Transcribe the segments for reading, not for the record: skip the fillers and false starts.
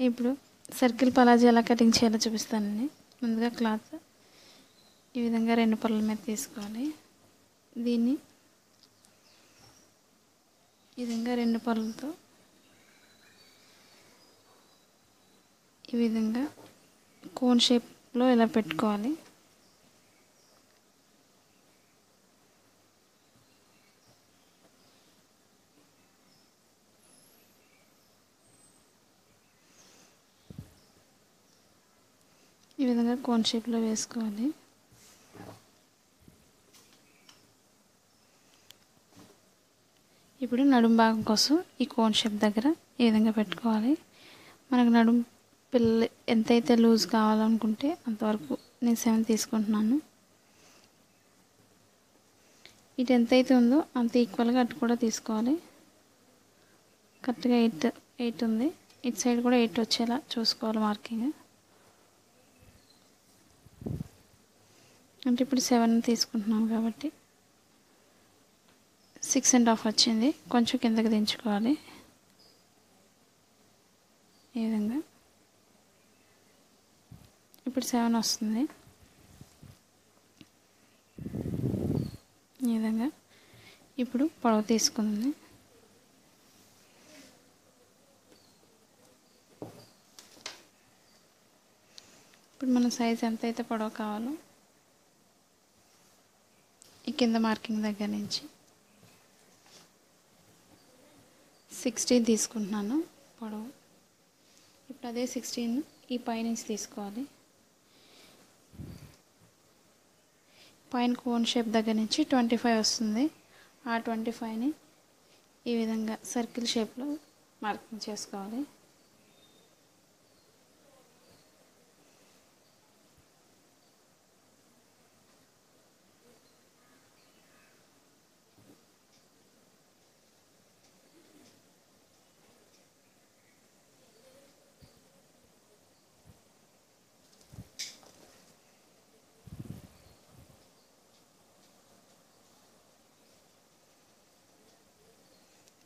ఇప్పుడు సర్కిల్ పలాజీ ఎలా కటింగ్ చేయాలో చూపిస్తానండి. ముందుగా క్లాత్ ఈ విధంగా 2 పొరల మీద తీసుకోవాలి. దీన్ని ఈ విధంగా 2 పొరలతో ఈ విధంగా కోన్ షేప్లో ఇలా పెట్టుకోవాలి. ఈ విధంగా కోన్ షేప్లో వేసుకోవాలి. ఇప్పుడు నడుము భాగం కోసం ఈ కోన్ షేప్ దగ్గర ఈ విధంగా పెట్టుకోవాలి. మనకు నడుము పిల్ల ఎంతైతే లూజ్ కావాలనుకుంటే అంతవరకు నేను 7 తీసుకుంటున్నాను. ఇటు ఎంతైతే ఉందో అంత ఈక్వల్గా అటు కూడా తీసుకోవాలి. కరెక్ట్గా 8 ఉంది. ఇటు సైడ్ కూడా 8 వచ్చేలా చూసుకోవాలి మార్కింగ్. అంటే ఇప్పుడు 7 తీసుకుంటున్నాం కాబట్టి 6.5 వచ్చింది. కొంచెం కిందకి దించుకోవాలి. ఈ విధంగా ఇప్పుడు 7 వస్తుంది. ఈ విధంగా ఇప్పుడు పొడవు తీసుకుంది. ఇప్పుడు మన సైజ్ ఎంతైతే పొడవు కావాలో ఈ కింద మార్కింగ్ దగ్గర నుంచి 16 తీసుకుంటున్నాను పొడవు. ఇప్పుడు అదే 16 ఈ పైనుంచి తీసుకోవాలి. పైన కోన్ షేప్ దగ్గర నుంచి 25 వస్తుంది. ఆ 25ని ఈ విధంగా సర్కిల్ షేప్లో మార్కింగ్ చేసుకోవాలి.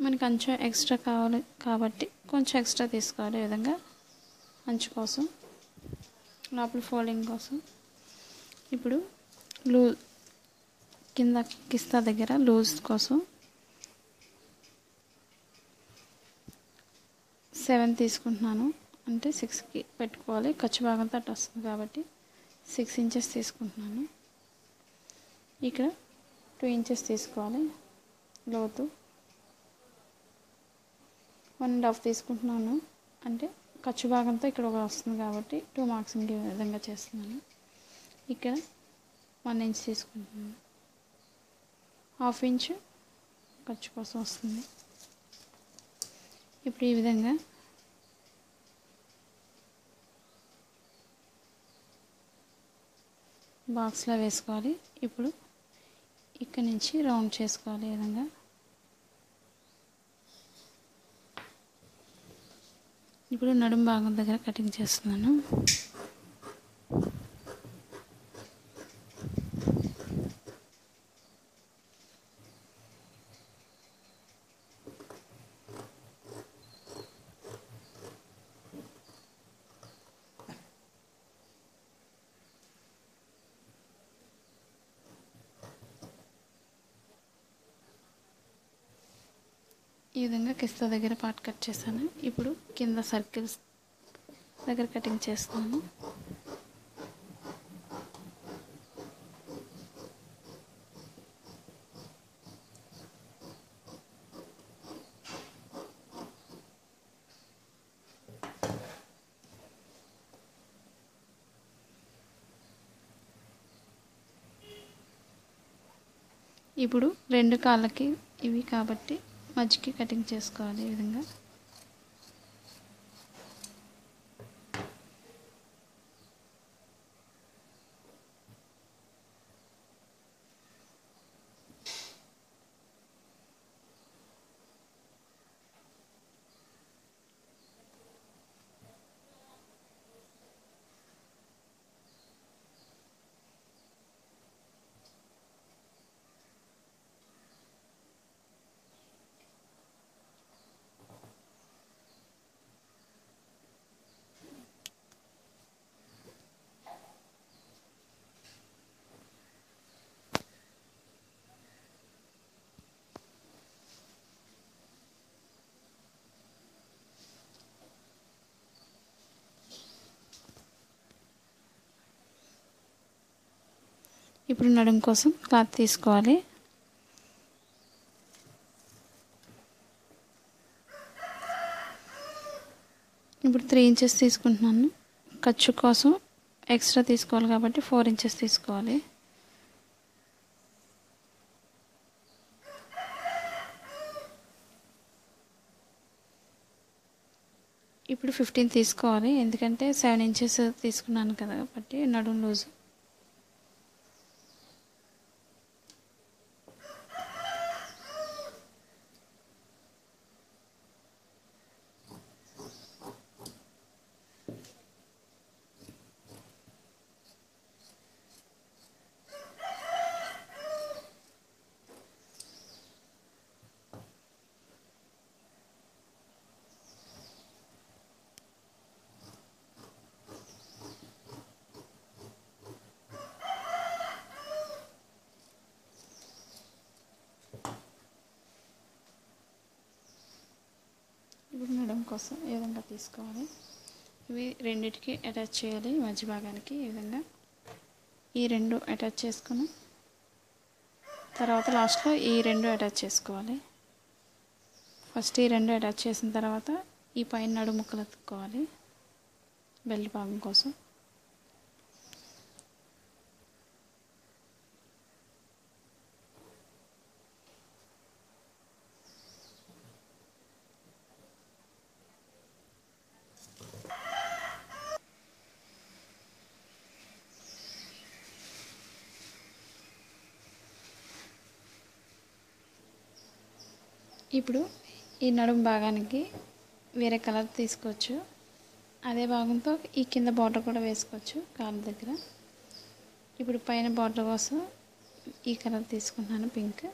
మనకి అంచు ఎక్స్ట్రా కావాలి కాబట్టి కొంచెం ఎక్స్ట్రా తీసుకోవాలి. ఈ విధంగా అంచు కోసం, లోపల ఫోల్డింగ్ కోసం. ఇప్పుడు కింద కిస్తా దగ్గర లూజ్ కోసం 7 తీసుకుంటున్నాను. అంటే 6కి పెట్టుకోవాలి. ఖర్చు భాగంతో అటు వస్తుంది కాబట్టి 6 ఇంచెస్ తీసుకుంటున్నాను. ఇక్కడ 2 ఇంచెస్ తీసుకోవాలి లోతు. 1.5 తీసుకుంటున్నాను. అంటే ఖర్చు భాగంతో ఇక్కడ వస్తుంది కాబట్టి 2 మార్క్సింగ్ ఈ విధంగా చేస్తున్నాను. ఇక్కడ 1 ఇంచ్ తీసుకుంటున్నాను. 1/2 ఇంచ్ ఖర్చు కోసం వస్తుంది. ఇప్పుడు ఈ విధంగా బాక్స్లో వేసుకోవాలి. ఇప్పుడు ఇక్కడ నుంచి రౌండ్ చేసుకోవాలి. ఈ విధంగా ఇప్పుడు నడుము భాగం దగ్గర కటింగ్ చేస్తున్నాను. ఈ విధంగా కిస్తా దగ్గర పార్ట్ కట్ చేశాను. ఇప్పుడు కింద సర్కిల్స్ దగ్గర కటింగ్ చేస్తున్నాను. ఇప్పుడు 2 కాళ్ళకి ఇవి కాబట్టి మధ్యకి కటింగ్ చేసుకోవాలి. ఈ విధంగా ఇప్పుడు నడుం కోసం క్లాత్ తీసుకోవాలి. ఇప్పుడు 3 ఇంచెస్ తీసుకుంటున్నాను. ఖర్చు కోసం ఎక్స్ట్రా తీసుకోవాలి కాబట్టి 4 ఇంచెస్ తీసుకోవాలి. ఇప్పుడు 15 తీసుకోవాలి, ఎందుకంటే 7 ఇంచెస్ తీసుకున్నాను కదా కాబట్టి నడుం లూజు. ఇప్పుడు నడుం కోసం ఈ విధంగా తీసుకోవాలి. ఇవి రెండిటికి అటాచ్ చేయాలి. మధ్య భాగానికి ఈ విధంగా ఈ 2 అటాచ్ చేసుకుని తర్వాత లాస్ట్లో ఈ 2 అటాచ్ చేసుకోవాలి. ఫస్ట్ ఈ 2 అటాచ్ చేసిన తర్వాత ఈ పైన నడుము ముక్కలు అతుక్కోవాలి బెల్ట్ భాగం కోసం. ఇప్పుడు ఈ నడుము భాగానికి వేరే కలర్ తీసుకోవచ్చు. అదే భాగంతో ఈ కింద బార్డర్ కూడా వేసుకోవచ్చు కాళ్ళ దగ్గర. ఇప్పుడు పైన బార్డర్ కోసం ఈ కలర్ తీసుకుంటున్నాను, పింక్.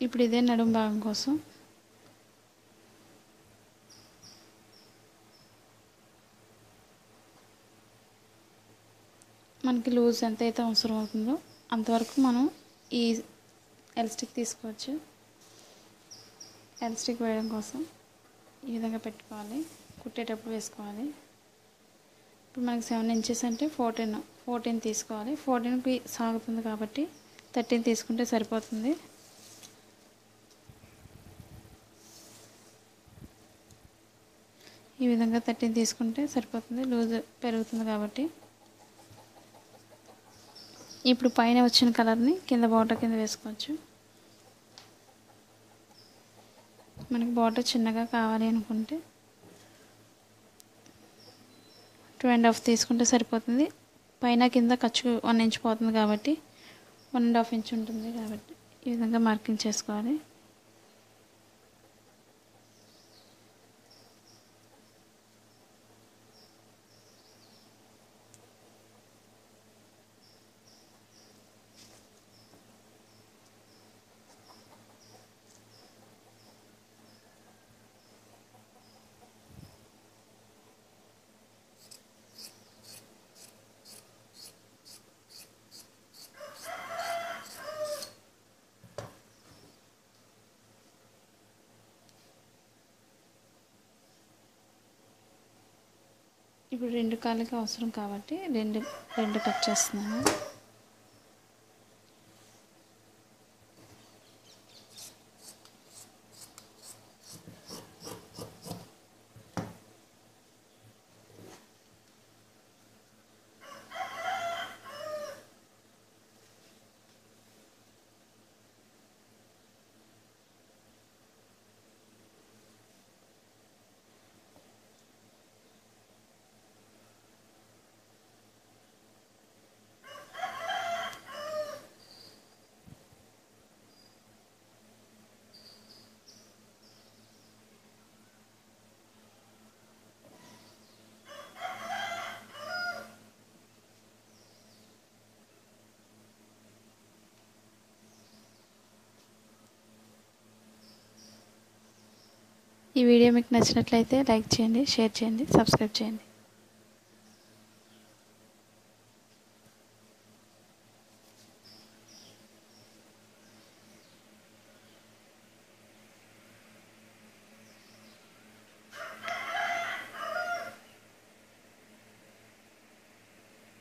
ఇప్పుడు ఇదే నడుము భాగం కోసం మనకి లూజ్ ఎంతైతే అవసరం అవుతుందో అంతవరకు మనం ఈ ఎలాస్టిక్ తీసుకోవచ్చు. ఎలాస్టిక్ వేయడం కోసం ఈ విధంగా పెట్టుకోవాలి, కుట్టేటప్పుడు వేసుకోవాలి. ఇప్పుడు మనకి 7 ఇంచెస్ అంటే 14 తీసుకోవాలి. 14కి సాగుతుంది కాబట్టి 13 తీసుకుంటే సరిపోతుంది. ఈ విధంగా 13 తీసుకుంటే సరిపోతుంది, లూజ్ పెరుగుతుంది కాబట్టి. ఇప్పుడు పైన వచ్చిన కలర్ని కింద బార్డర్ కింద వేసుకోవచ్చు. మనకి బార్డర్ చిన్నగా కావాలి అనుకుంటే 2.5 తీసుకుంటే సరిపోతుంది. పైన కింద ఖర్చు 1 ఇంచ్ పోతుంది కాబట్టి 1.5 ఇంచ్ ఉంటుంది కాబట్టి ఈ విధంగా మార్కింగ్ చేసుకోవాలి. ఇప్పుడు 2 కాళ్ళకి అవసరం కాబట్టి రెండు కట్ చేస్తున్నాను. ఈ వీడియో మీకు నచ్చినట్లయితే లైక్ చేయండి, షేర్ చేయండి, సబ్స్క్రైబ్ చేయండి.